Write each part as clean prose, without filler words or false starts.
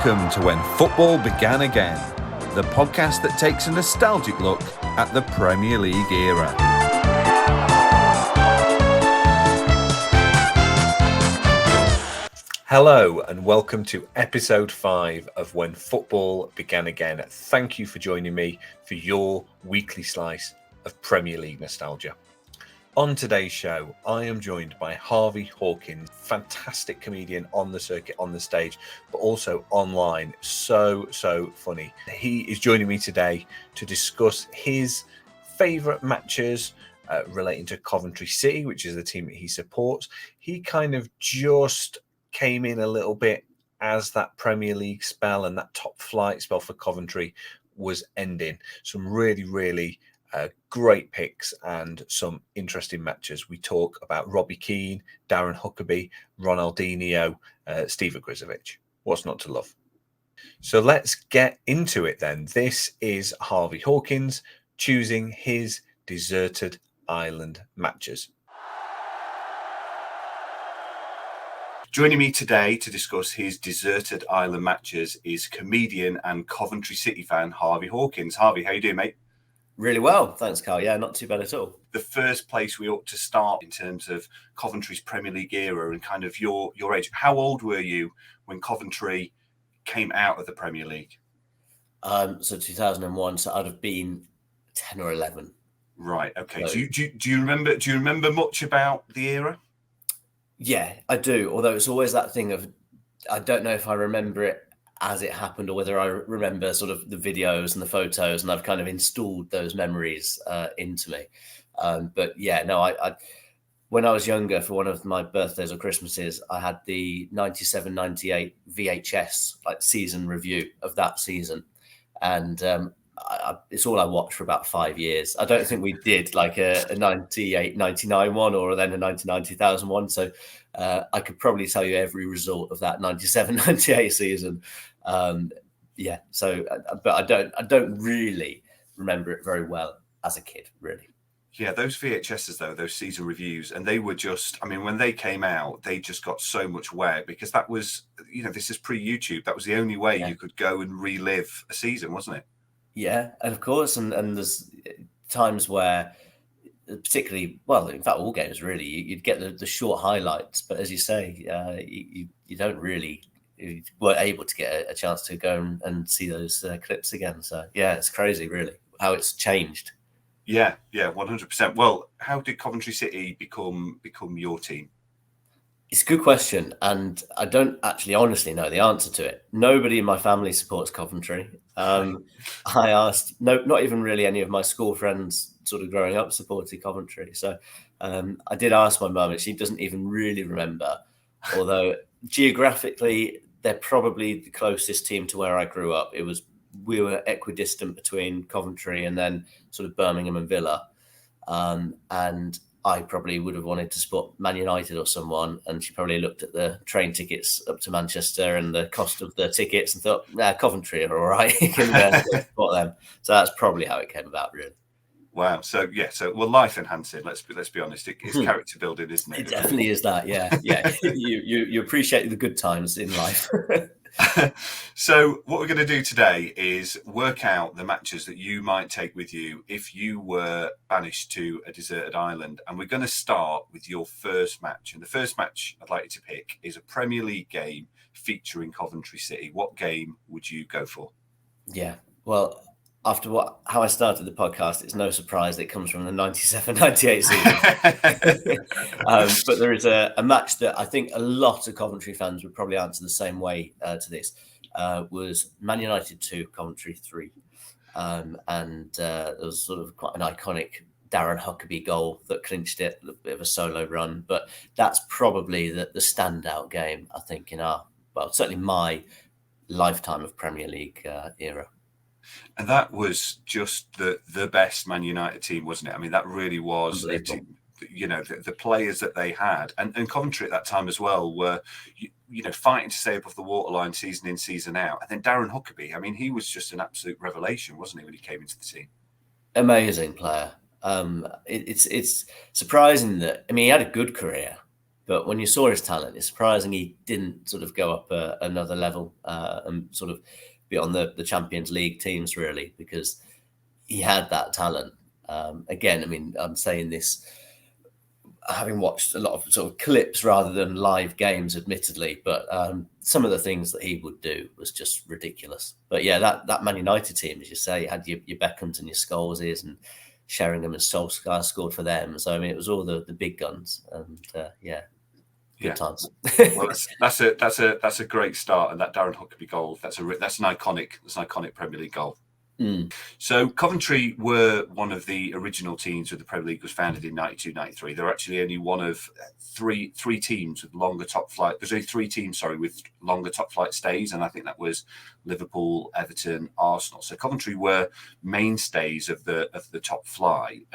Welcome to When Football Began Again, the podcast that takes a nostalgic look at the Premier League era. Hello and welcome to episode 5 of When Football Began Again. Thank you for joining me for your weekly slice of Premier League nostalgia. On today's show, I am joined by Harvey Hawkins, fantastic comedian on the circuit, on the stage, but also online. So funny. He is joining me today to discuss his favourite matches relating to Coventry City, which is the team that he supports. He kind of just came in a little bit as that Premier League spell and that top flight spell for Coventry was ending. Some really great picks and some interesting matches. We talk about Robbie Keane, Darren Huckerby, Ronaldo, Steve Ogrizovic. What's not to love? So let's get into it then. This is Harvey Hawkins choosing his deserted island matches. Joining me today to discuss his deserted island matches is comedian and Coventry City fan Harvey Hawkins. Harvey, how you doing, mate? Really well, thanks, Carl. Yeah, not too bad at all. The first place we ought to start in terms of Coventry's Premier League era and kind of your age. How old were you when Coventry came out of the Premier League? So 2001. So I'd have been 10 or 11. Right. Okay. So, do you remember much about the era? Yeah, I do. Although it's always that thing of I don't know if I remember it as it happened or whether I remember sort of the videos and the photos, and I've kind of installed those memories into me. But yeah, no, I when I was younger, for one of my birthdays or Christmases, I had the 97-98 VHS like season review of that season. And it's all I watched for about 5 years. I don't think we did like a 98-99 one or then a 99-2000 one. So I could probably tell you every result of that 97-98 season. Yeah. So, but I don't really remember it very well as a kid, really. Yeah, those VHSs though, those season reviews, and they were just, I mean, when they came out, they just got so much wear because that was, this is pre-YouTube. That was the only way you could go and relive a season, wasn't it? Yeah, and of course, and there's times where, particularly, well, in fact, all games really, you'd get the short highlights, but as you say, you don't really, you weren't able to get a chance to go and see those clips again. So yeah, it's crazy, really, how it's changed. Yeah, 100%. Well, how did Coventry City become your team? It's a good question, and I don't actually honestly know the answer to it. Nobody in my family supports Coventry. I asked, not even really any of my school friends sort of growing up supported Coventry. So I did ask my mum, and she doesn't even really remember, although geographically, they're probably the closest team to where I grew up. We were equidistant between Coventry and then sort of Birmingham and Villa. And I probably would have wanted to support Man United or someone, and she probably looked at the train tickets up to Manchester and the cost of the tickets and thought, Coventry are all right, you can support them. So that's probably how it came about, really. Wow. So well, life enhancing. Let's be honest. It's character building, isn't it? It definitely is that. Yeah. You appreciate the good times in life. So what we're going to do today is work out the matches that you might take with you if you were banished to a deserted island. And we're going to start with your first match. And the first match I'd like you to pick is a Premier League game featuring Coventry City. What game would you go for? Yeah. Well, after how I started the podcast, it's no surprise that it comes from the 97-98 season. But there is a match that I think a lot of Coventry fans would probably answer the same way to this. Was Man United 2, Coventry 3. And there was sort of quite an iconic Darren Huckerby goal that clinched it, a bit of a solo run. But that's probably the standout game, I think, certainly my lifetime of Premier League era. And that was just the best Man United team, wasn't it? I mean, that really was, the players that they had. And Coventry at that time as well were, fighting to stay above the waterline season in, season out. And then Darren Huckerby, I mean, he was just an absolute revelation, wasn't he, when he came into the team? Amazing player. It's surprising that, I mean, he had a good career, But when you saw his talent, it's surprising he didn't sort of go up another level and sort of be on the Champions League teams, really, because he had that talent. Again, I mean, I'm saying this having watched a lot of sort of clips rather than live games, admittedly, but some of the things that he would do was just ridiculous. But yeah, that Man United team, as you say, had your Beckhams and your Scholeses, and Sheringham and Solskjaer scored for them. So I mean, it was all the big guns, and good times. Well, that's a great start, and that Darren Huckerby goal, that's an iconic Premier League goal. So Coventry were one of the original teams when the Premier League was founded in 92-93. They're actually only one of three teams with longer top flight. There's only 3 teams, with longer top flight stays, and I think that was Liverpool, Everton, Arsenal. So Coventry were mainstays of the top flight.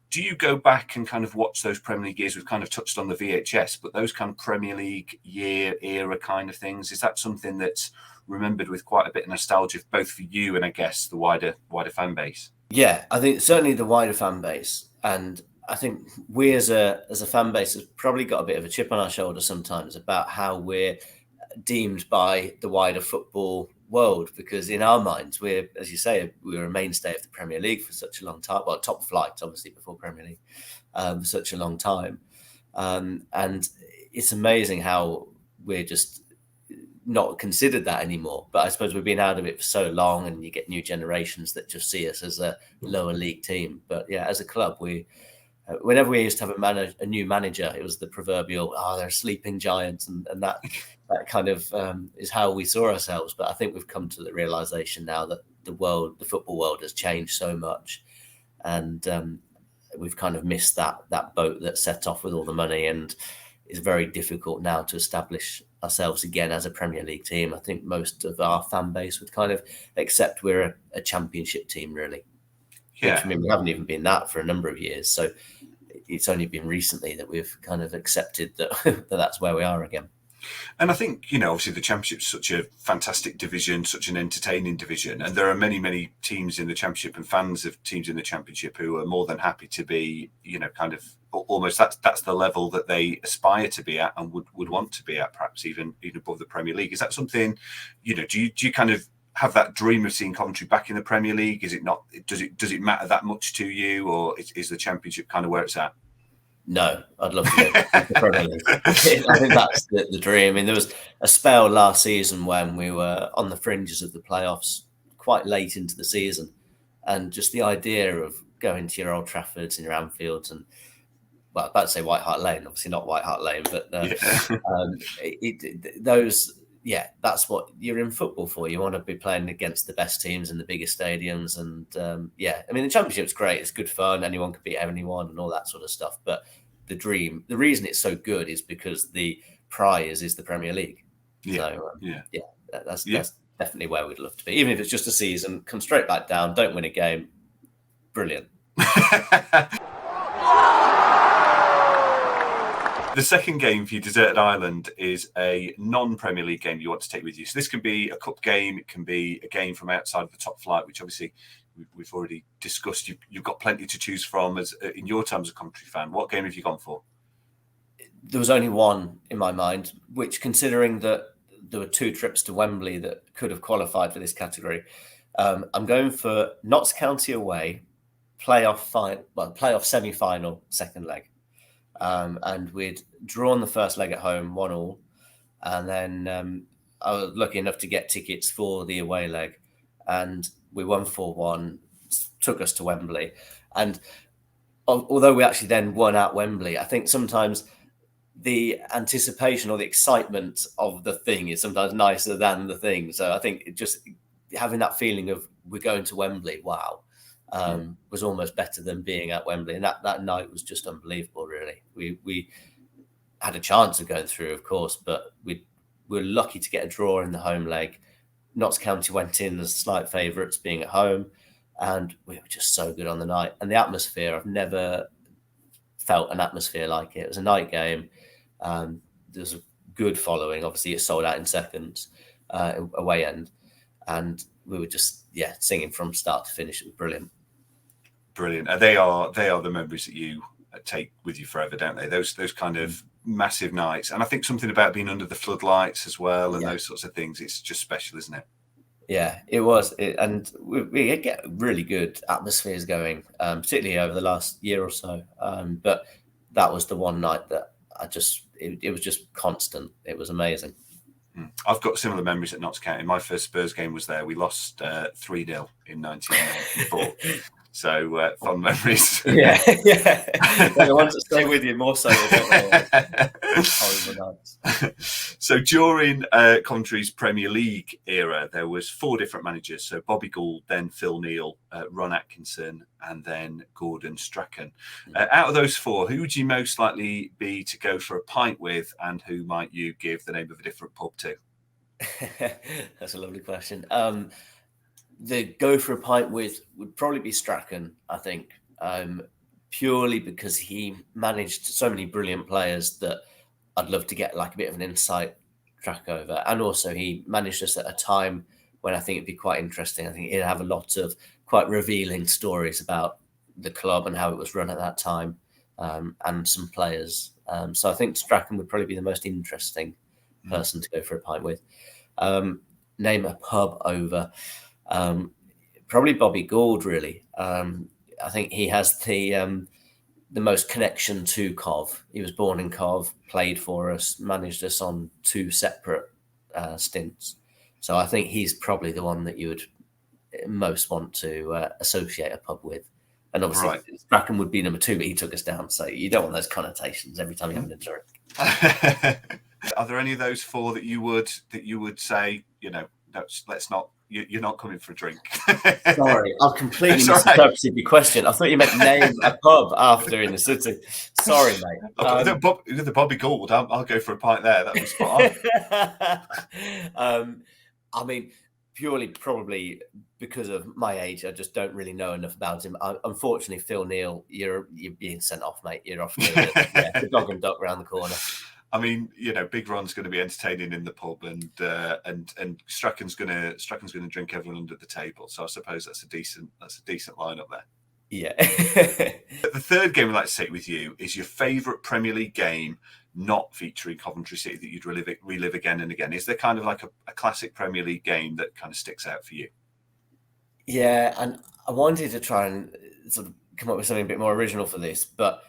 Do you go back and kind of watch those Premier League years? We've kind of touched on the VHS, but those kind of Premier League era kind of things, is that something that's remembered with quite a bit of nostalgia, both for you and I guess the wider fan base? Yeah, I think certainly the wider fan base, and I think we as a fan base have probably got a bit of a chip on our shoulder sometimes about how we're deemed by the wider football world, because in our minds we're, as you say, we were a mainstay of the Premier League for such a long time. Well, top flight, obviously, before Premier League, for such a long time, and it's amazing how we're just not considered that anymore. But I suppose we've been out of it for so long, and you get new generations that just see us as a lower league team. But yeah, as a club, we whenever we used to have a new manager, it was the proverbial, they're sleeping giants, and that kind of is how we saw ourselves. But I think we've come to the realization now that the football world has changed so much, and we've kind of missed that boat that set off with all the money, and it's very difficult now to establish ourselves again as a Premier League team. I think most of our fan base would kind of accept we're a Championship team, really. Yeah. Which, I mean, we haven't even been that for a number of years. So it's only been recently that we've kind of accepted that that's where we are again. And I think, obviously the Championship's such a fantastic division, such an entertaining division. And there are many, many teams in the Championship and fans of teams in the Championship who are more than happy to be, kind of almost that's the level that they aspire to be at and would want to be at, perhaps even above the Premier League. Is that something, do you kind of have that dream of seeing Coventry back in the Premier League? Is it not? Does it matter that much to you, or is the Championship kind of where it's at? No, I'd love to go to the Premier League. I think that's the dream. I mean, there was a spell last season when we were on the fringes of the playoffs quite late into the season, and just the idea of going to your Old Traffords and your Anfields and, well, I'm about to say White Hart Lane, obviously not White Hart Lane, but that's what you're in football for. You want to be playing against the best teams in the biggest stadiums. And I mean, the Championship's great. It's good fun. Anyone can beat anyone and all that sort of stuff. But the reason it's so good is because the prize is the Premier League. Yeah. So, that's definitely where we'd love to be. Even if it's just a season, come straight back down, don't win a game. Brilliant. The second game for you, Deserted Island, is a non-Premier League game you want to take with you. So this can be a cup game. It can be a game from outside of the top flight, which obviously we've already discussed. You've got plenty to choose from as in your time as a Coventry fan. What game have you gone for? There was only one in my mind, which, considering that there were 2 trips to Wembley that could have qualified for this category, I'm going for Notts County away, playoff semi-final, second leg. And we'd drawn the first leg at home 1-1, and then I was lucky enough to get tickets for the away leg, and we won 4-1, took us to Wembley. And although we actually then won at Wembley, I think sometimes the anticipation or the excitement of the thing is sometimes nicer than the thing. So I think just having that feeling of we're going to Wembley, wow, was almost better than being at Wembley. And that night was just unbelievable, really. We had a chance of going through, of course, but we were lucky to get a draw in the home leg. Notts County went in as slight favourites, being at home, and we were just so good on the night. And the atmosphere, I've never felt an atmosphere like it. It was a night game. There was a good following. Obviously, it sold out in seconds, away end. And we were just, singing from start to finish. It was brilliant. Brilliant. They are the memories that you take with you forever, don't they? Those kind of massive nights. And I think something about being under the floodlights as well, and Yeah. those sorts of things, it's just special, isn't it? Yeah, it was. And we get really good atmospheres going, particularly over the last year or so. But that was the one night that it was just constant. It was amazing. I've got similar memories at Notts County. My first Spurs game was there. We lost 3-0 in 1994. So fond memories. Yeah. They're the ones that stay with you more so. Horrible nights. So during Coventry's Premier League era, there was 4 different managers. So Bobby Gould, then Phil Neal, Ron Atkinson, and then Gordon Strachan. Out of those 4, who would you most likely be to go for a pint with, and who might you give the name of a different pub to? That's a lovely question. The go for a pint with would probably be Strachan, I think, purely because he managed so many brilliant players that I'd love to get like a bit of an insight track over. And also he managed us at a time when I think it'd be quite interesting. I think he'd have a lot of quite revealing stories about the club and how it was run at that time, and some players. So I think Strachan would probably be the most interesting person to go for a pint with. Name a pub over. Probably Bobby Gould, really. I think he has the most connection to Cov. He was born in Cov, played for us, managed us on 2 separate stints. So I think he's probably the one that you would most want to associate a pub with. And obviously, Strachan would be number 2, but he took us down. So you don't want those connotations every time you have a drink. Are there any of those 4 that you would say, no, let's not? You're not coming for a drink. Sorry, I've completely misinterpreted your question. I thought you meant name a pub after in the city. Sorry, mate. The Bobby Gould, I'll go for a pint there. That was spot on. I mean, purely probably because of my age, I just don't really know enough about him. Unfortunately, Phil Neal, you're being sent off, mate. You're off the dog and duck round the corner. I mean, Big Ron's going to be entertaining in the pub, and Strachan's going to drink everyone under the table. So I suppose that's a decent lineup there. Yeah. The third game I'd like to take with you is your favourite Premier League game not featuring Coventry City that you'd relive again and again. Is there kind of like a classic Premier League game that kind of sticks out for you? Yeah, and I wanted to try and sort of come up with something a bit more original for this, but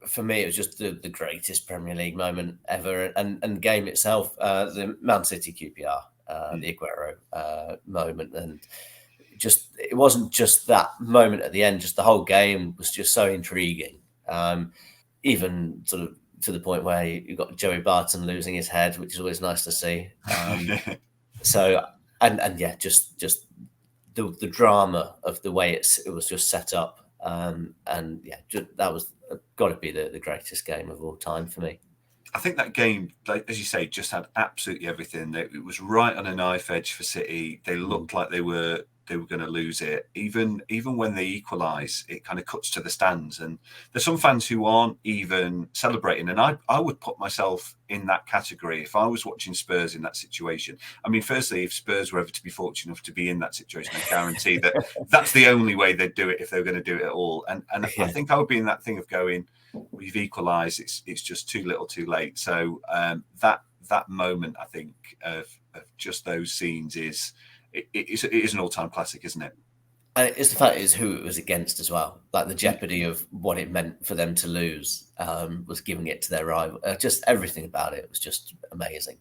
for me, it was just the greatest Premier League moment ever, and the game itself, the Man City QPR, the Aguero moment, and just it wasn't just that moment at the end; just the whole game was just so intriguing. Even sort of to the point where you got Joey Barton losing his head, which is always nice to see. So and yeah, just the drama of the way it was just set up, and yeah, that was got to be the greatest game of all time for me. I think that game, like, as you say, just had absolutely everything. It was right on a knife edge for City. They looked like they were going to lose it. Even when they equalise, it kind of cuts to the stands. And there's some fans who aren't even celebrating. And I would put myself in that category if I was watching Spurs in that situation. I mean, firstly, if Spurs were ever to be fortunate enough to be in that situation, I guarantee that that's the only way they'd do it if they were going to do it at all. And I think I would be in that thing of going, we've equalised. It's just too little, too late. So that moment, I think, of just those scenes is an all-time classic, isn't it? And it's the fact is who it was against as well. Like the jeopardy of what it meant for them to lose was giving it to their rival. Just everything about it was just amazing.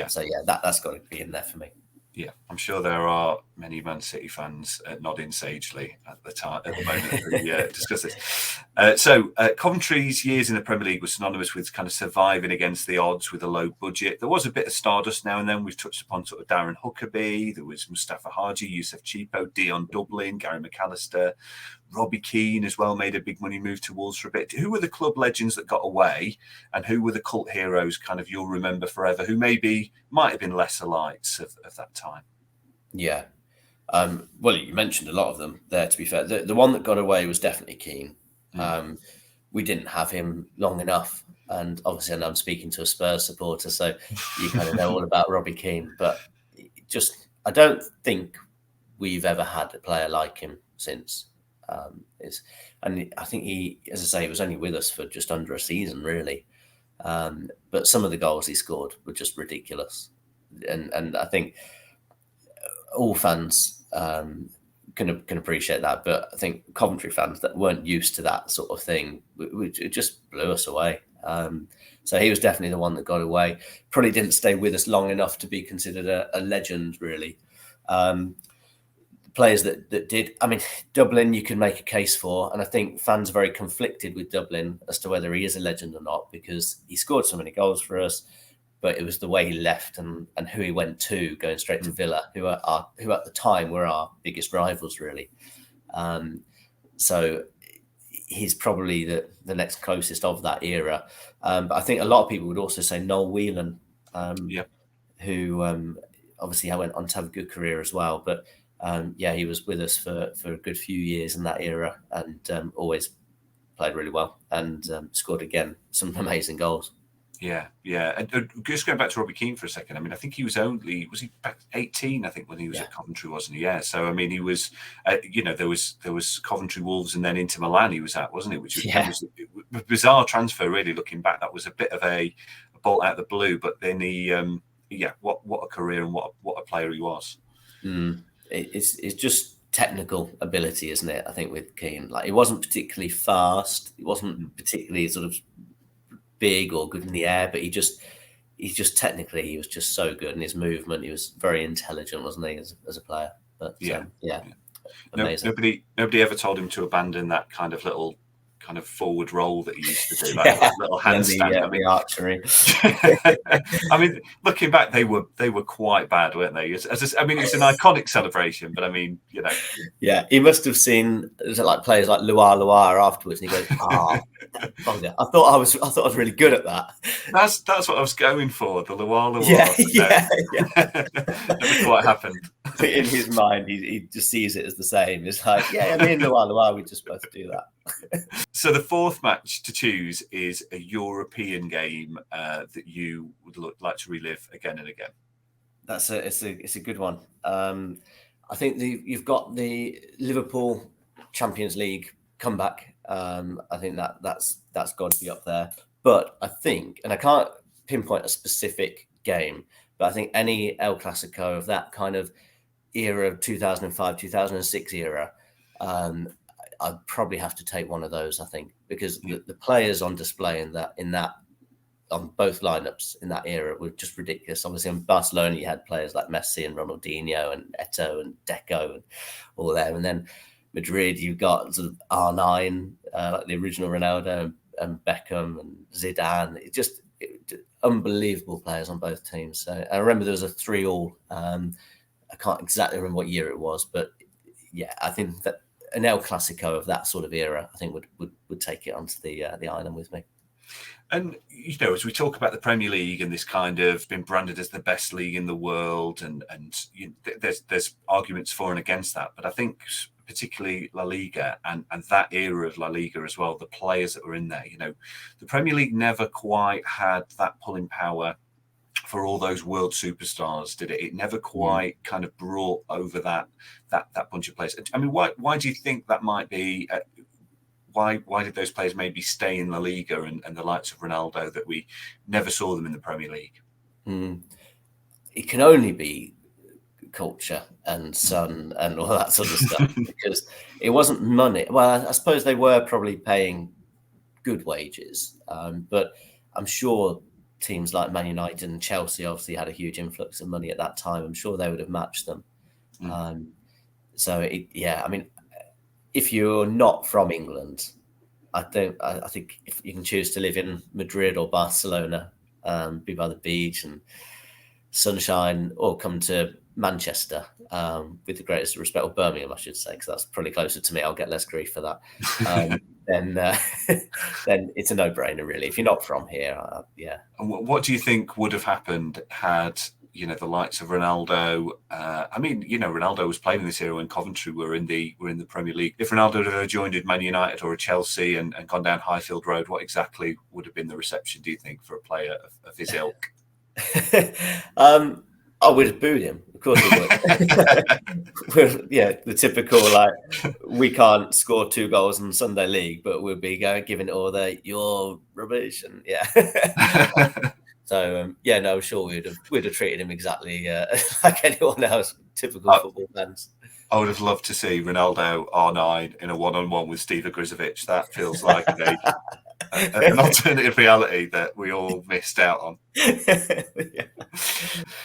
So yeah, that's got to be in there for me. Yeah, I'm sure there are many Man City fans nodding sagely at the moment as we discuss this. So Coventry's years in the Premier League was synonymous with kind of surviving against the odds with a low budget. There was a bit of stardust now and then. We've touched upon sort of Darren Huckerby. There was Mustafa Haji, Youssef Chipo, Dion Dublin, Gary McAllister. Robbie Keane as well made a big money move to Wolves for a bit. Who were the club legends that got away, and who were the cult heroes kind of you'll remember forever, who might have been lesser lights of that time? Yeah. Well, you mentioned a lot of them there, to be fair. The one that got away was definitely Keane. We didn't have him long enough. And obviously, I'm speaking to a Spurs supporter, so you kind of know all about Robbie Keane. But I don't think we've ever had a player like him since. And I think he, as I say, he was only with us for just under a season, really. But some of the goals he scored were just ridiculous, and I think all fans can appreciate that. But I think Coventry fans that weren't used to that sort of thing, it just blew us away. So he was definitely the one that got away. Probably didn't stay with us long enough to be considered a legend, really. Players that did, I mean, Dublin you can make a case for, and I think fans are very conflicted with Dublin as to whether he is a legend or not, because he scored so many goals for us, but it was the way he left and who he went to, going straight to Villa, who at the time were our biggest rivals, really. So he's probably the next closest of that era. But I think a lot of people would also say Noel Whelan, who obviously went on to have a good career as well. But he was with us for a good few years in that era, and always played really well, and scored again some amazing goals. Yeah. And just going back to Robbie Keane for a second. I mean, I think he was he back 18? I think when he was at Coventry, wasn't he? Yeah. So I mean, he was, there was Coventry, Wolves, and then Inter Milan he was at, wasn't it? Which was a bizarre transfer, really. Looking back, that was a bit of a bolt out of the blue. But then he, what a career and what a player he was. It's just technical ability, isn't it? I think with Keane, like, he wasn't particularly fast. He wasn't particularly sort of big or good in the air, but he just technically, he was just so good in his movement. He was very intelligent, wasn't he, as a player? But amazing. Nobody ever told him to abandon that kind of forward roll that he used to do, that little handstand. The archery. I mean, looking back, they were quite bad, weren't they? It's an iconic celebration, but I mean, Yeah, he must have seen like players like Loire afterwards, and he goes, I thought I was really good at that. That's what I was going for, the Loire. Yeah. Never quite happened. In his mind, he just sees it as the same. It's like, me and Loire, we just both do that. So the fourth match to choose is a European game that you would like to relive again and again. It's a good one. I think you've got the Liverpool Champions League comeback. I think that's got to be up there. But I think, and I can't pinpoint a specific game, but I think any El Clasico of that kind of era, 2005, 2006 era, I'd probably have to take one of those, I think, because the players on display in that on both lineups in that era were just ridiculous. Obviously, in Barcelona, you had players like Messi and Ronaldinho and Eto'o and Deco and all there. And then Madrid, you've got sort of R9, like the original Ronaldo and Beckham and Zidane. Unbelievable players on both teams. So I remember there was a 3-3. I can't exactly remember what year it was, but I think that an El Clasico of that sort of era, I think would take it onto the island with me. And as we talk about the Premier League and this kind of been branded as the best league in the world, and there's arguments for and against that, but I think particularly La Liga and that era of La Liga as well, the players that were in there, the Premier League never quite had that pulling power for all those world superstars, did it? It never quite kind of brought over that bunch of players. I mean, why do you think that might be? Why did those players maybe stay in La Liga and the likes of Ronaldo, that we never saw them in the Premier League? It can only be culture and sun and all that sort of stuff, because it wasn't money. Well, I suppose they were probably paying good wages, but I'm sure teams like Man United and Chelsea obviously had a huge influx of money at that time. I'm sure they would have matched them. I mean, if you're not from England, I think if you can choose to live in Madrid or Barcelona, be by the beach and sunshine, or come to Manchester, with the greatest respect, or Birmingham, I should say, because that's probably closer to me. I'll get less grief for that. Then it's a no-brainer, really. If you're not from here, And what do you think would have happened had the likes of Ronaldo? Ronaldo was playing in this era when Coventry were in the Premier League. If Ronaldo had joined Man United or a Chelsea and gone down Highfield Road, what exactly would have been the reception, do you think, for a player of his ilk? Oh, we'd have booed him. Of course we would. Yeah, the typical, like, we can't score 2 goals in Sunday League, but we'll be giving it all you're rubbish. And So, no, I'm sure we'd have treated him exactly like anyone else, typical football fans. I would have loved to see Ronaldo R9 in a one-on-one with Steve Ogrizovic. That feels like an alternative reality that we all missed out on.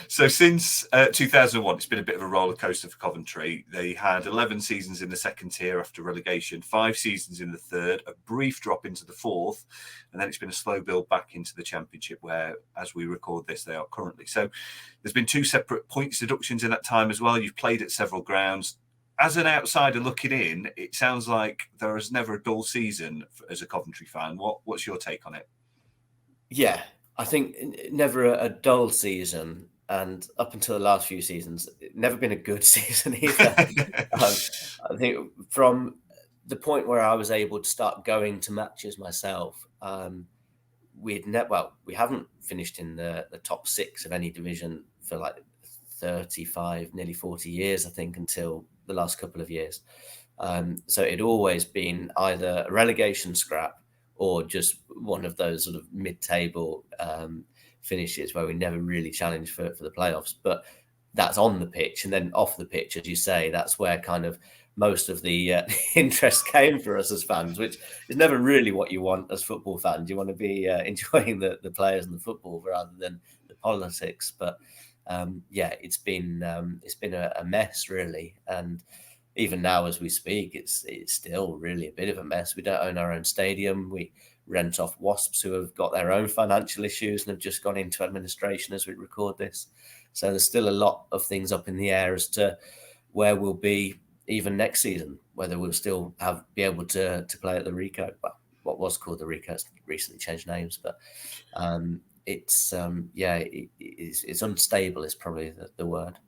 So since 2001, it's been a bit of a roller coaster for Coventry. They had 11 seasons in the second tier after relegation, 5 seasons in the third, a brief drop into the fourth, and then it's been a slow build back into the Championship, where, as we record this, they are currently. So there's been 2 separate points deductions in that time as well. You've played at several grounds. As an outsider looking in, it sounds like there is never a dull season as a Coventry fan. What's your take on it? Yeah, I think never a dull season, and up until the last few seasons, never been a good season either. I think from the point where I was able to start going to matches myself, we haven't finished in the top 6 of any division for like 35, nearly 40 years, I think, until the last couple of years. So it'd always been either a relegation scrap or just one of those sort of mid-table finishes where we never really challenged for the playoffs. But that's on the pitch, and then off the pitch, as you say, that's where kind of most of the interest came for us as fans, which is never really what you want as football fans. You want to be enjoying the players and the football rather than the politics. But it's been a mess, really. And even now, as we speak, it's still really a bit of a mess. We don't own our own stadium. We rent off Wasps, who have got their own financial issues and have just gone into administration as we record this. So there's still a lot of things up in the air as to where we'll be even next season, whether we'll still be able to play at the Rico. Well, what was called the Rico, it's recently changed names, but it's unstable is probably the word.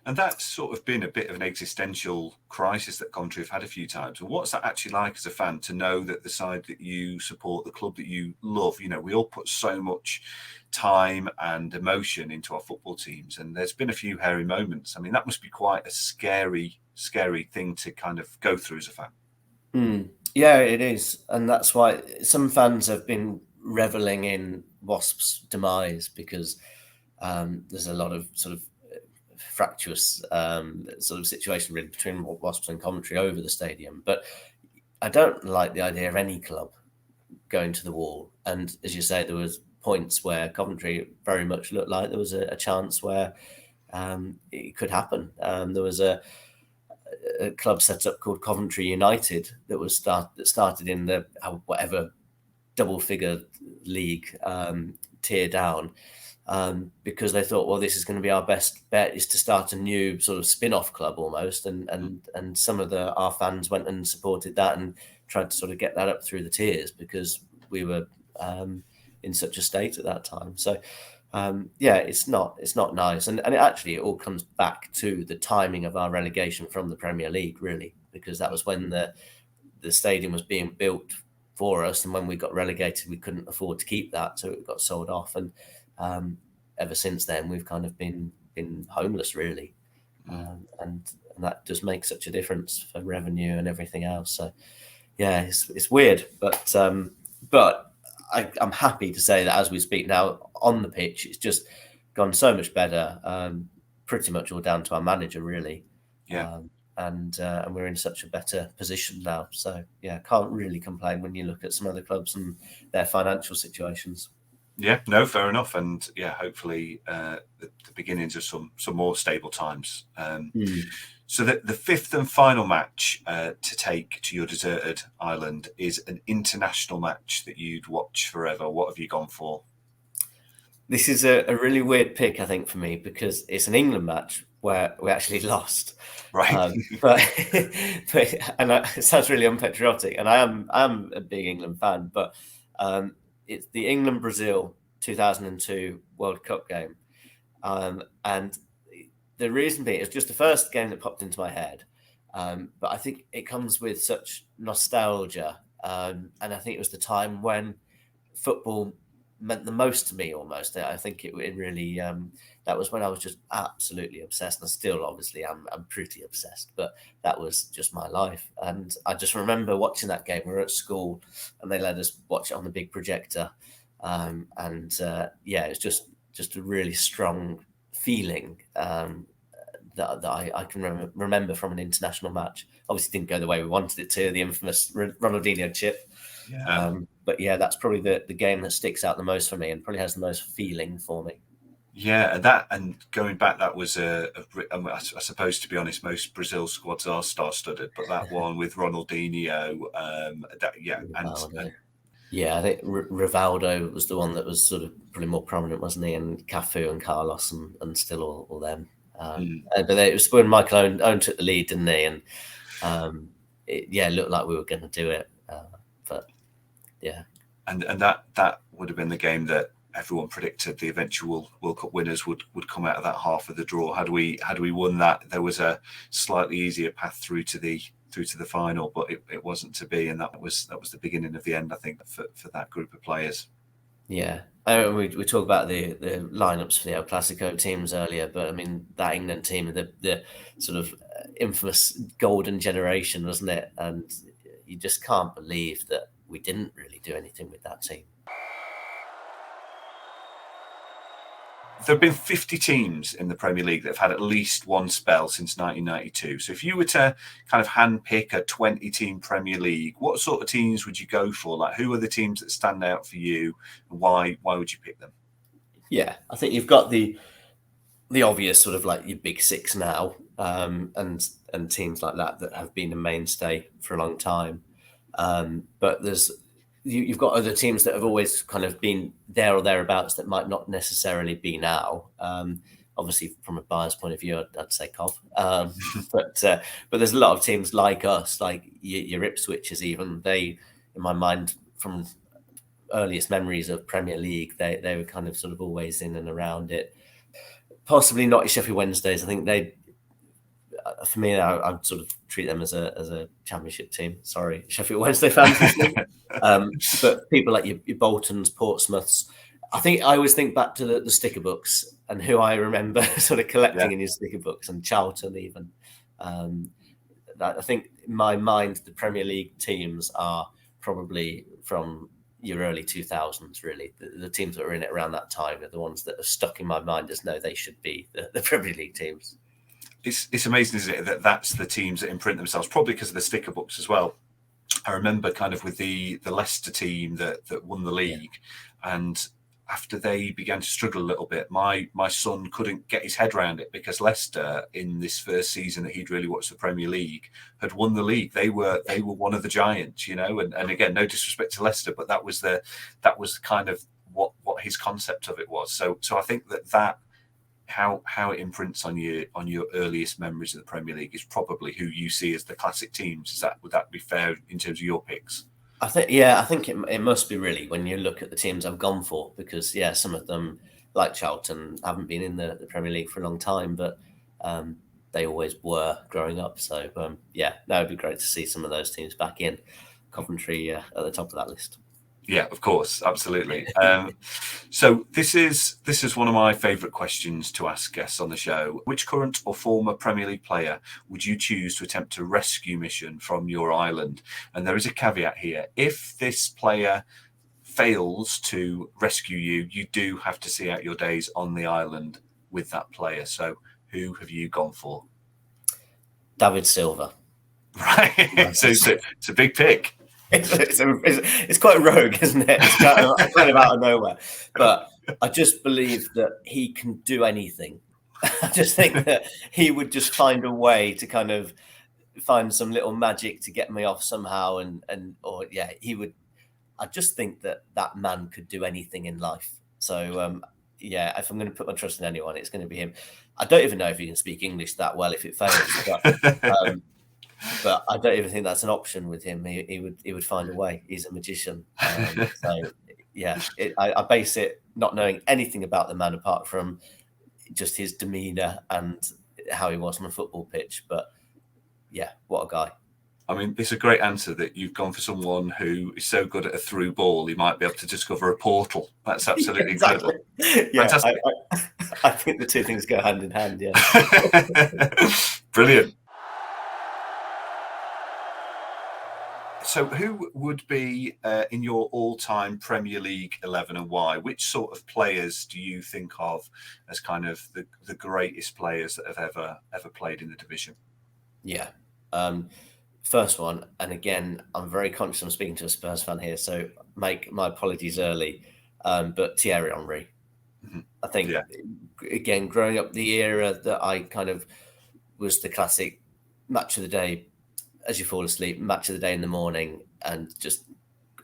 And that's sort of been a bit of an existential crisis that Coventry have had a few times. And what's that actually like as a fan to know that the side that you support, the club that you love, we all put so much time and emotion into our football teams, and there's been a few hairy moments. I mean, that must be quite a scary thing to kind of go through as a fan. Yeah, it is. And that's why some fans have been reveling in Wasps' demise, because there's a lot of sort of fractious sort of situation really between Wasps and Coventry over the stadium. But I don't like the idea of any club going to the wall. And as you say, there was points where Coventry very much looked like there was a chance where it could happen. There was a club set up called Coventry United that started in the whatever double-figure league tier down, because they thought, well, this is going to be our best bet, is to start a new sort of spin-off club almost, and some of our fans went and supported that and tried to sort of get that up through the tiers because we were in such a state at that time. So it's not nice, and it all comes back to the timing of our relegation from the Premier League, really, because that was when the stadium was being built for us, and when we got relegated, we couldn't afford to keep that, so it got sold off, and ever since then we've kind of been homeless, really, and that does make such a difference for revenue and everything else. So it's weird, but I'm happy to say that as we speak now on the pitch, it's just gone so much better. Pretty much all down to our manager, really. Yeah. And we're in such a better position now. So can't really complain when you look at some other clubs and their financial situations. Yeah, no, fair enough. And hopefully the beginnings of some more stable times. So the fifth and final match to take to your deserted island is an international match that you'd watch forever. What have you gone for? This is a really weird pick, I think, for me, because it's an England match where we actually lost. Right. But it sounds really unpatriotic, and I am a big England fan, but it's the England-Brazil 2002 World Cup game. And the reason being, it's just the first game that popped into my head. But I think it comes with such nostalgia. And I think it was the time when football meant the most to me almost. I think it really that was when I was just absolutely obsessed, and still obviously I'm pretty obsessed, but that was just my life. And I just remember watching that game. We were at school and they let us watch it on the big projector, and it was just a really strong feeling that I can remember from an international match. Obviously didn't go the way we wanted it to, the infamous Ronaldinho chip. Yeah. But yeah, that's probably the game that sticks out the most for me and probably has the most feeling for me. Yeah, and going back, that was I suppose, to be honest, most Brazil squads are star-studded, but that one with Ronaldinho, I think Rivaldo was the one that was sort of probably more prominent, wasn't he? And Cafu and Carlos and still all them. But it was when Michael Owen took the lead, didn't he? And it looked like we were going to do it. But yeah, and that would have been the game that everyone predicted the eventual World Cup winners would come out of that half of the draw. Had we won that, there was a slightly easier path through to the final, but it wasn't to be, and that was the beginning of the end, I think, for that group of players. Yeah, we talk about the lineups for the El Clasico teams earlier, but I mean that England team, the sort of infamous golden generation, wasn't it? And you just can't believe that we didn't really do anything with that team. There have been 50 teams in the Premier League that have had at least one spell since 1992. So if you were to kind of handpick a 20-team Premier League, what sort of teams would you go for? Like, who are the teams that stand out for you? And why would you pick them? Yeah, I think you've got the obvious sort of like your big six now, and teams like that have been a mainstay for a long time. But you've got other teams that have always kind of been there or thereabouts that might not necessarily be now. Obviously, from a buyer's point of view, I'd say Cov. But there's a lot of teams like us, like your Ipswiches even. They, in my mind, from earliest memories of Premier League, they were kind of sort of always in and around it. Possibly not your Sheffield Wednesdays. I think for me, I'd sort of treat them as a championship team. Sorry, Sheffield Wednesday fans. But people like your Boltons, Portsmouths, I always think back to the sticker books and who I remember sort of collecting in your sticker books, and Charlton even. I think in my mind, the Premier League teams are probably from your early 2000s, really. The teams that were in it around that time are the ones that are stuck in my mind as no, they should be the Premier League teams. It's amazing, isn't it, that that's the teams that imprint themselves, probably because of the sticker books as well. I remember kind of with the Leicester team that won the league, and after they began to struggle a little bit, my son couldn't get his head around it, because Leicester, in this first season that he'd really watched the Premier League, had won the league. They were one of the giants, and again, no disrespect to Leicester, but that was kind of what his concept of it was. So I think that how it imprints on your earliest memories of the Premier League is probably who you see as the classic teams. Would that be fair in terms of your picks? I think it must be, really, when you look at the teams I've gone for, because some of them, like Charlton, haven't been in the Premier League for a long time, but they always were growing up. So that would be great to see some of those teams back in. Coventry at the top of that list. Yeah, of course, absolutely. So this is one of my favourite questions to ask guests on the show. Which current or former Premier League player would you choose to attempt a rescue mission from your island? And there is a caveat here. If this player fails to rescue you, you do have to see out your days on the island with that player. So who have you gone for? David Silva. Right. So it's a big pick. It's quite rogue, isn't it? It's kind of out of nowhere. But I just believe that he can do anything. I just think that he would just find a way to kind of find some little magic to get me off somehow. He would. I just think that man could do anything in life. So, if I'm going to put my trust in anyone, it's going to be him. I don't even know if he can speak English that well if it fails. But I don't even think that's an option with him. He would find a way. He's a magician. I base it not knowing anything about the man apart from just his demeanour and how he was on the football pitch. But what a guy! I mean, it's a great answer that you've gone for someone who is so good at a through ball, he might be able to discover a portal. That's absolutely Exactly. incredible. Yeah, Fantastic. I think the two things go hand in hand. Yeah. Brilliant. So, who would be in your all-time Premier League 11 and why? Which sort of players do you think of as kind of the greatest players that have ever played in the division? Yeah. First one, and again, I'm very conscious I'm speaking to a Spurs fan here, so make my apologies early. But Thierry Henry, I think, again, growing up the era that I kind of was the classic match of the day as you fall asleep, match of the day in the morning, and just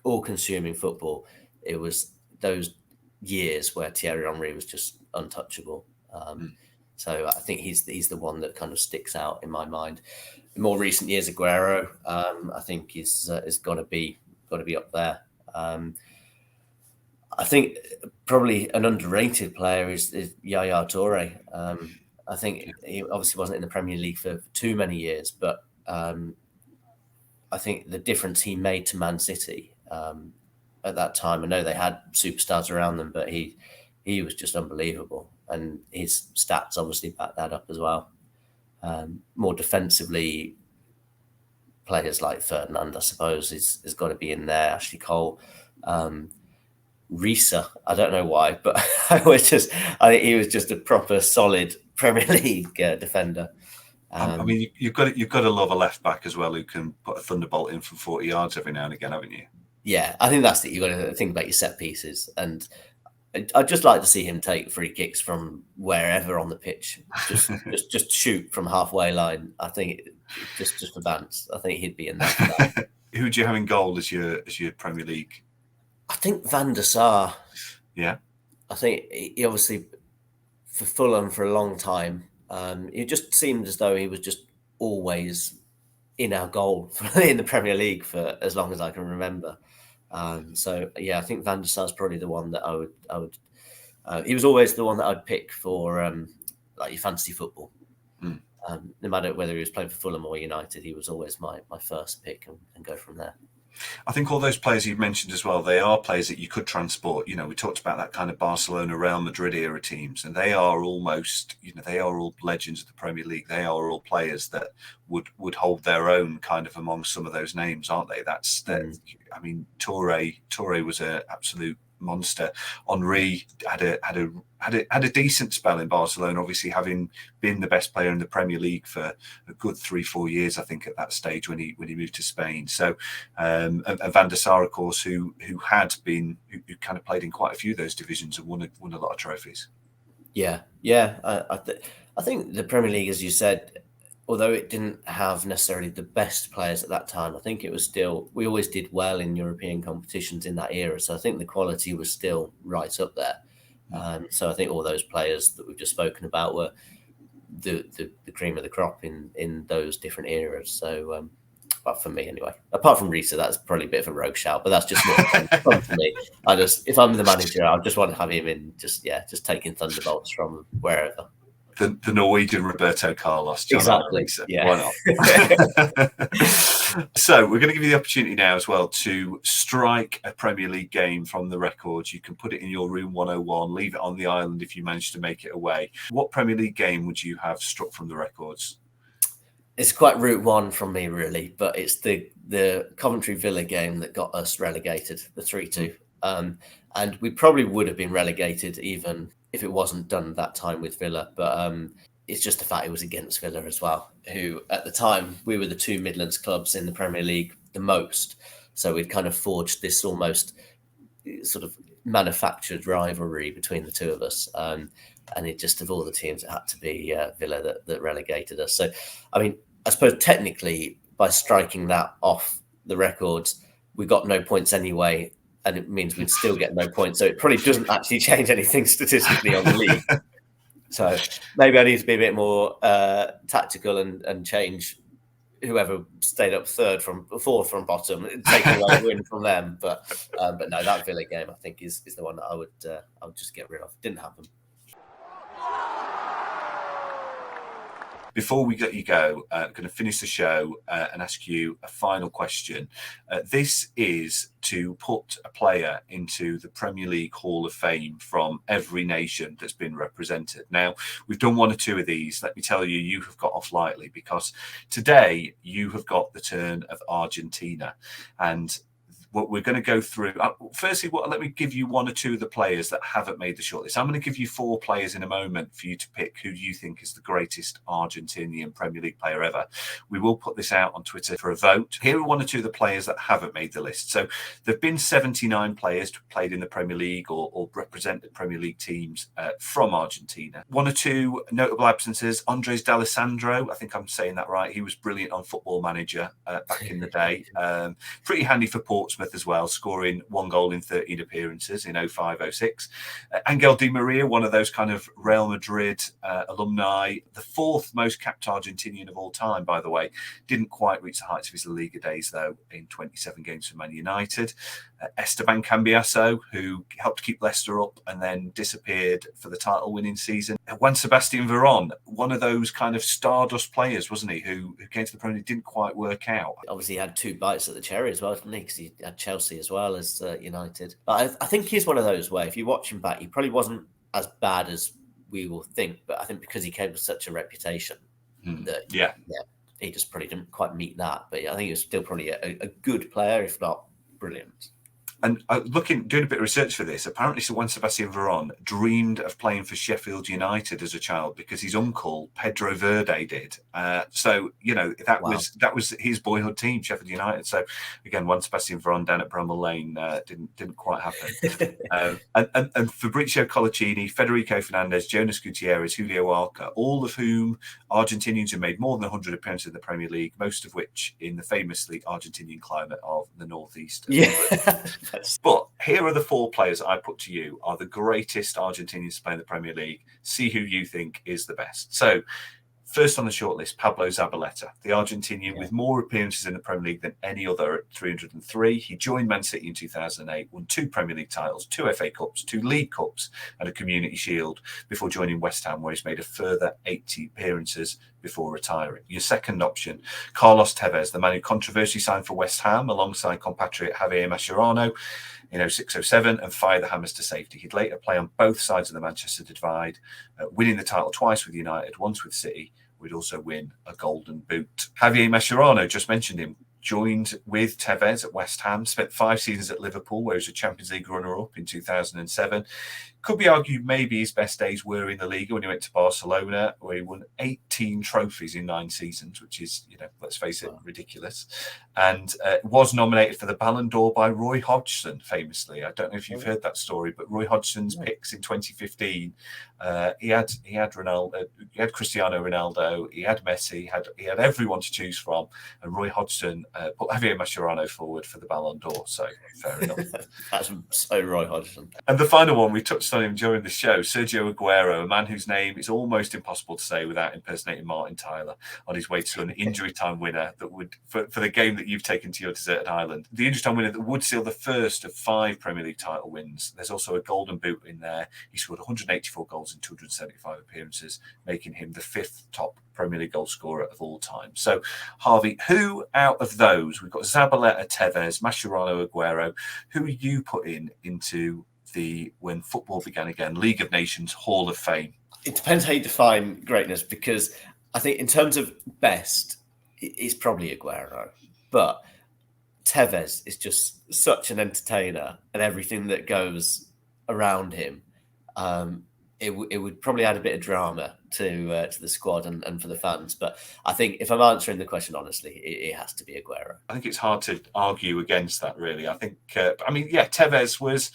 all-consuming football. It was those years where Thierry Henry was just untouchable. So I think he's the one that kind of sticks out in my mind. In more recent years, Aguero, I think is got to be up there. I think probably an underrated player is Yaya Toure. I think he obviously wasn't in the Premier League for too many years, but I think the difference he made to Man City at that time, I know they had superstars around them, but he was just unbelievable. And his stats obviously back that up as well. More defensively, players like Ferdinand, I suppose, has got to be in there. Ashley Cole, Risa, I don't know why, but I think he was just a proper solid Premier League defender. I mean, you've got to love a left back as well who can put a thunderbolt in from 40 yards every now and again, haven't you? Yeah, I think that's it. You've got to think about your set pieces, and I'd just like to see him take free kicks from wherever on the pitch. Just shoot from halfway line. I think just for Vance, I think he'd be in that. Who do you have in goal as your Premier League? I think Van der Sar. Yeah, I think he obviously for Fulham for a long time. It just seemed as though he was just always in our goal in the Premier League for as long as I can remember. So yeah, I think Van der Sar is probably the one that I would. He was always the one that I'd pick for like your fantasy football. No matter whether he was playing for Fulham or United, he was always my first pick and go from there. I think all those players you've mentioned as well, they are players that you could transport. You know, we talked about that kind of Barcelona, Real Madrid era teams, and they are almost, they are all legends of the Premier League. They are all players that would hold their own kind of among some of those names, aren't they? I mean, Toure was an absolute monster. Henry had a decent spell in Barcelona, obviously having been the best player in the Premier League for a good 3-4 years, I think, at that stage when he moved to Spain. So and Van der Sar, of course, who kind of played in quite a few of those divisions and won a lot of trophies. Yeah. I think the Premier League, as you said, although it didn't have necessarily the best players at that time, I think it was still, we always did well in European competitions in that era. So I think the quality was still right up there. So I think all those players that we've just spoken about were the cream of the crop in those different eras. So, but for me anyway, apart from Risa, that's probably a bit of a rogue shout, but that's just more fun for me. If I'm the manager, I just want to have him in just taking thunderbolts from wherever. The Norwegian Roberto Carlos. Exactly. Yeah. Why not? So we're going to give you the opportunity now as well to strike a Premier League game from the records. You can put it in your room 101, leave it on the island if you manage to make it away. What Premier League game would you have struck from the records? It's quite route one from me, really, but it's the Coventry Villa game that got us relegated, the 3-2. And we probably would have been relegated even if it wasn't done that time with Villa. But it's just the fact it was against Villa as well, who at the time, we were the two Midlands clubs in the Premier League the most. So we'd kind of forged this almost sort of manufactured rivalry between the two of us. And it just, of all the teams, it had to be Villa that relegated us. So, I mean, I suppose technically by striking that off the records, we got no points anyway. And it means we'd still get no points. So it probably doesn't actually change anything statistically on the league. So maybe I need to be a bit more tactical and change whoever stayed up fourth from bottom, take away a win from them. But no, that Villa game I think is the one that I would just get rid of. Didn't happen. Before we let you go, I'm going to finish the show and ask you a final question. This is to put a player into the Premier League Hall of Fame from every nation that's been represented. Now, we've done one or two of these. Let me tell you, you have got off lightly because today you have got the turn of Argentina. And what we're going to go through. Firstly, let me give you one or two of the players that haven't made the shortlist. I'm going to give you 4 players in a moment for you to pick who you think is the greatest Argentinian Premier League player ever. We will put this out on Twitter for a vote. Here are one or two of the players that haven't made the list. So there have been 79 players who played in the Premier League or represented Premier League teams from Argentina. One or two notable absences. Andres D'Alessandro, I think I'm saying that right. He was brilliant on Football Manager back in the day. Pretty handy for Portsmouth as well, scoring 1 goal in 13 appearances in 05-06. Angel Di Maria, one of those kind of Real Madrid alumni, the 4th most capped Argentinian of all time, by the way. Didn't quite reach the heights of his La Liga days, though, in 27 games for Man United. Esteban Cambiaso, who helped keep Leicester up and then disappeared for the title-winning season. Juan Sebastian Veron, one of those kind of stardust players, wasn't he, who came to the Premier League, didn't quite work out. Obviously, he had 2 bites at the cherry as well, didn't he? Because he had Chelsea as well as United. But I think he's one of those where if you watch him back, he probably wasn't as bad as we will think. But I think because he came with such a reputation that he just probably didn't quite meet that. But I think he was still probably a good player, if not brilliant. And doing a bit of research for this, apparently Juan Sebastian Veron dreamed of playing for Sheffield United as a child because his uncle Pedro Verde did. So that was his boyhood team, Sheffield United. So again, Juan Sebastian Veron down at Bramall Lane didn't quite happen. and Fabrizio Colaccini, Federico Fernandez, Jonas Gutierrez, Julio Arca, all of whom Argentinians who made more than 100 appearances in the Premier League, most of which in the famously Argentinian climate of the northeast. Yeah. But here are the 4 players I put to you are the greatest Argentinians to play in the Premier League. See who you think is the best. So first on the shortlist, Pablo Zabaleta, the Argentinian with more appearances in the Premier League than any other at 303. He joined Man City in 2008, won 2 Premier League titles, 2 FA Cups, 2 League Cups and a Community Shield before joining West Ham, where he's made a further 80 appearances before retiring. Your second option, Carlos Tevez, the man who controversially signed for West Ham alongside compatriot Javier Mascherano in 06-07 and fired the hammers to safety. He'd later play on both sides of the Manchester divide, winning the title twice with United, once with City. Would also win a Golden Boot. Javier Mascherano, just mentioned him, joined with Tevez at West Ham, spent 5 seasons at Liverpool, where he was a Champions League runner-up in 2007. Could be argued maybe his best days were in the Liga when he went to Barcelona, where he won 18 trophies in 9 seasons, which is, let's face it, ridiculous. And was nominated for the Ballon d'Or by Roy Hodgson, famously. I don't know if you've heard that story, but Roy Hodgson's picks in 2015, he had Ronaldo, he had Cristiano Ronaldo, he had Messi, he had everyone to choose from, and Roy Hodgson put Javier Mascherano forward for the Ballon d'Or. So fair enough. That's so Roy Hodgson. And the final one, we touched on him during the show, Sergio Aguero, a man whose name is almost impossible to say without impersonating Martin Tyler, on his way to an injury time winner that would, for the game that you've taken to your deserted island, the injury time winner that would seal the first of 5 Premier League title wins. There's also a Golden Boot in there. He scored 184 goals in 275 appearances, making him the 5th top Premier League goal scorer of all time. So, Harvey, who out of those, we've got Zabaleta, Tevez, Mascherano, Aguero, who are you putting into the When Football Began Again League of Nations Hall of Fame? It depends how you define greatness, because I think in terms of best, it's probably Aguero. But Tevez is just such an entertainer, and everything that goes around him, it would probably add a bit of drama to the squad and for the fans. But I think if I'm answering the question honestly, it has to be Aguero. I think it's hard to argue against that, really. I think, Tevez was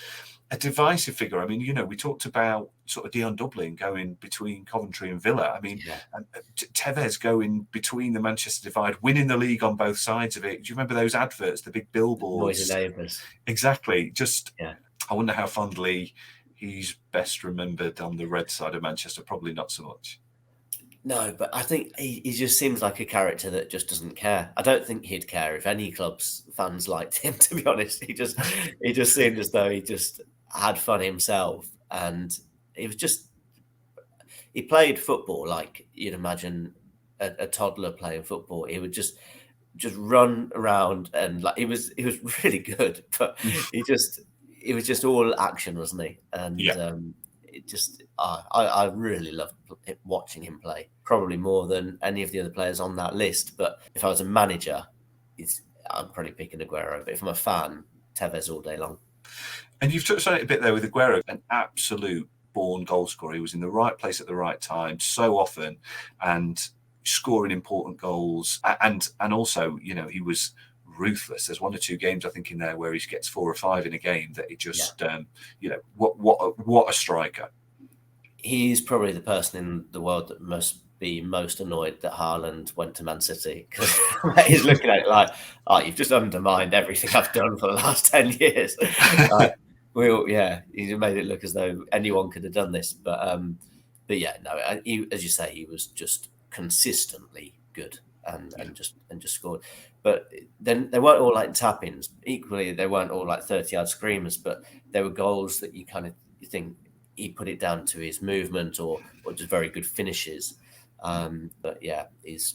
a divisive figure. I mean, we talked about sort of Dion Dublin going between Coventry and Villa. I mean, Tevez going between the Manchester divide, winning the league on both sides of it. Do you remember those adverts, the big billboards? Noisy neighbours. Exactly. I wonder how fondly he's best remembered on the red side of Manchester. Probably not so much. No, but I think he just seems like a character that just doesn't care. I don't think he'd care if any club's fans liked him, to be honest. He just seemed as though he just had fun himself, and he played football like you'd imagine a toddler playing football. He would just run around, and like he was really good, but he was just all action, wasn't he? And it just I really loved watching him play, probably more than any of the other players on that list. But if I was a manager, I'm probably picking Aguero. But if I'm a fan, Tevez all day long. And you've touched on it a bit there with Aguero, an absolute born goal scorer. He was in the right place at the right time so often, and scoring important goals. And also, you know, he was ruthless. There's 1 or 2 games I think in there where he gets 4 or 5 in a game that it just, you know, what a striker. He's probably the person in the world that must be most annoyed that Haaland went to Man City, because he's looking at it like, oh, you've just undermined everything I've done for the last 10 years. He made it look as though anyone could have done this. But yeah, no, as you say, he was just consistently good and just scored. But then they weren't all like tap-ins. Equally, they weren't all like 30-yard screamers, but there were goals that you think he put it down to his movement or just very good finishes. But yeah, he's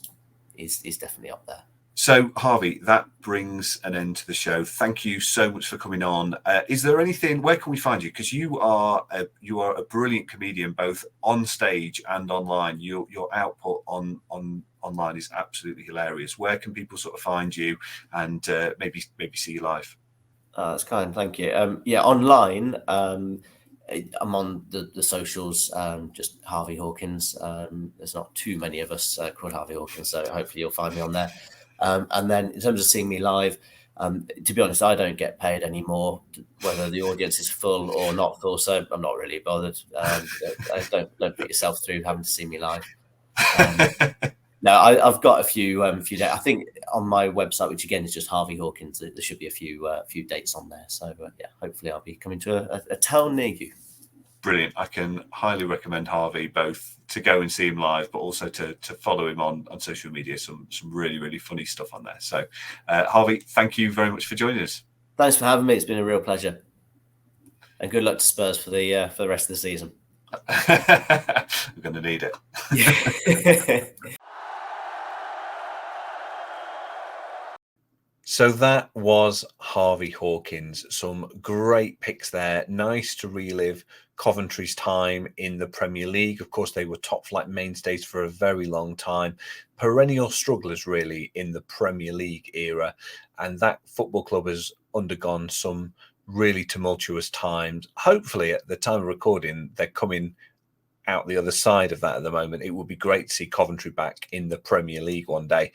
definitely up there. So, Harvey, that brings an end to the show. Thank you so much for coming on. Is there anything? Where can we find you? Because you are a brilliant comedian, both on stage and online. Your output online is absolutely hilarious. Where can people sort of find you and maybe see you live? That's kind. Thank you. Online. I'm on the socials, just Harvey Hawkins. There's not too many of us called Harvey Hawkins, so hopefully you'll find me on there. And then in terms of seeing me live, to be honest, I don't get paid anymore, whether the audience is full or not full, so I'm not really bothered. Don't put yourself through having to see me live. No, I've got a few days. I think on my website, which again is just Harvey Hawkins, there should be a few dates on there. So yeah, hopefully I'll be coming to a town near you. Brilliant. I can highly recommend Harvey, both to go and see him live, but also to follow him on social media. Some really, really funny stuff on there. So Harvey, thank you very much for joining us. Thanks for having me. It's been a real pleasure. And good luck to Spurs for the rest of the season. We're going to need it. Yeah. So that was Harvey Hawkins. Some great picks there. Nice to relive Coventry's time in the Premier League. Of course, they were top flight mainstays for a very long time. Perennial strugglers, really, in the Premier League era. And that football club has undergone some really tumultuous times. Hopefully, at the time of recording, they're coming out the other side of that at the moment. It would be great to see Coventry back in the Premier League one day.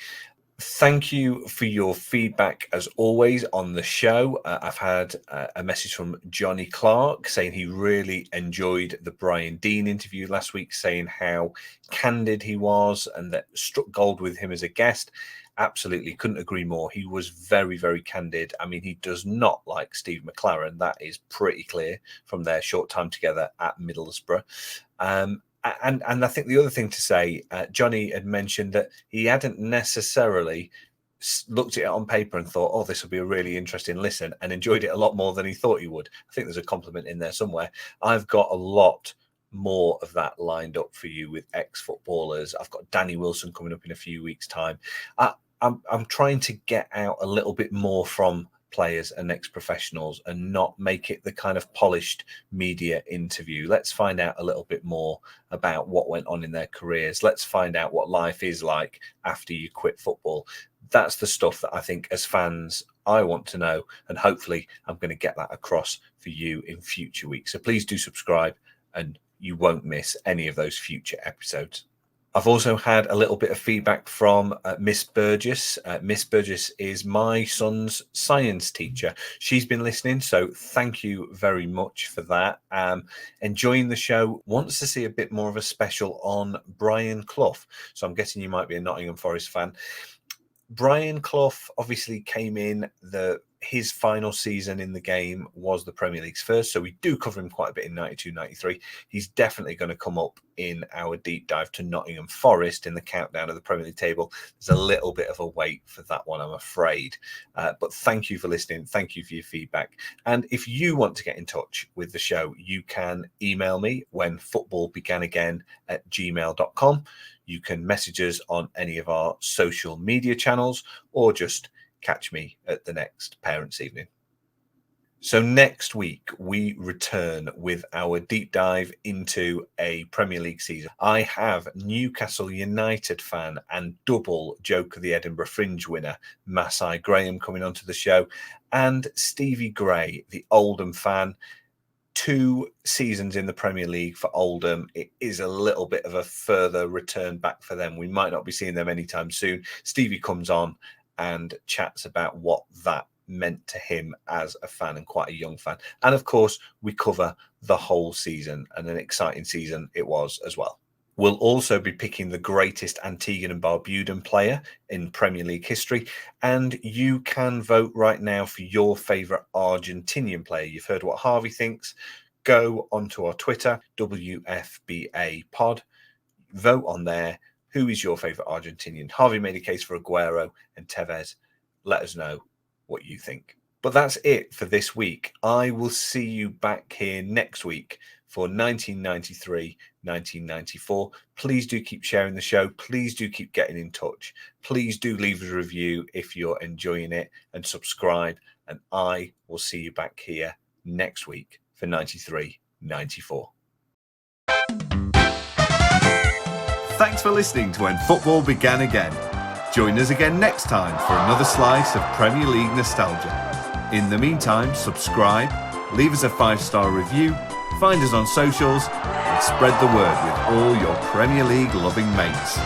Thank you for your feedback, as always, on the show. I've had a message from Johnny Clark saying he really enjoyed the Brian Dean interview last week, saying how candid he was and that struck gold with him as a guest. Absolutely, couldn't agree more. He was very, very candid. I mean, he does not like Steve McLaren. That is pretty clear from their short time together at Middlesbrough. And I think the other thing to say, Johnny had mentioned that he hadn't necessarily looked at it on paper and thought, oh, this will be a really interesting listen, and enjoyed it a lot more than he thought he would. I think there's a compliment in there somewhere. I've got a lot more of that lined up for you with ex-footballers. I've got Danny Wilson coming up in a few weeks' time. I'm trying to get out a little bit more from players and ex-professionals and not make it the kind of polished media interview. Let's find out a little bit more about what went on in their careers. Let's find out what life is like after you quit football. That's the stuff that I think as fans I want to know, and hopefully I'm going to get that across for you in future weeks. So please do subscribe and you won't miss any of those future episodes. I've also had a little bit of feedback from Miss Burgess. Miss Burgess is my son's science teacher. She's been listening, so thank you very much for that. Enjoying the show. Wants to see a bit more of a special on Brian Clough. So I'm guessing you might be a Nottingham Forest fan. Brian Clough obviously came in, his final season in the game was the Premier League's first, so we do cover him quite a bit in 92-93. He's definitely going to come up in our deep dive to Nottingham Forest in the countdown of the Premier League table. There's a little bit of a wait for that one, I'm afraid. But thank you for listening. Thank you for your feedback. And if you want to get in touch with the show, you can email me whenfootballbeganagain@gmail.com. you can message us on any of our social media channels or just catch me at the next Parents' Evening. So next week, we return with our deep dive into a Premier League season. I have Newcastle United fan and double Joke of the Edinburgh Fringe winner, Masai Graham, coming onto the show, and Stevie Gray, the Oldham fan. 2 seasons in the Premier League for Oldham. It is a little bit of a further return back for them. We might not be seeing them anytime soon. Stevie comes on and chats about what that meant to him as a fan, and quite a young fan. And of course, we cover the whole season, and an exciting season it was as well. We'll also be picking the greatest Antiguan and Barbudan player in Premier League history, and you can vote right now for your favourite Argentinian player. You've heard what Harvey thinks. Go onto our Twitter, WFBA Pod. Vote on there. Who is your favourite Argentinian? Harvey made a case for Aguero and Tevez. Let us know what you think. But that's it for this week. I will see you back here next week for 1993-1994. Please do keep sharing the show. Please do keep getting in touch. Please do leave us a review if you're enjoying it, and subscribe. And I will see you back here next week for 93-94. Thanks for listening to When Football Began Again. Join us again next time for another slice of Premier League nostalgia. In the meantime, subscribe, leave us a 5-star review, find us on socials, and spread the word with all your Premier League loving mates.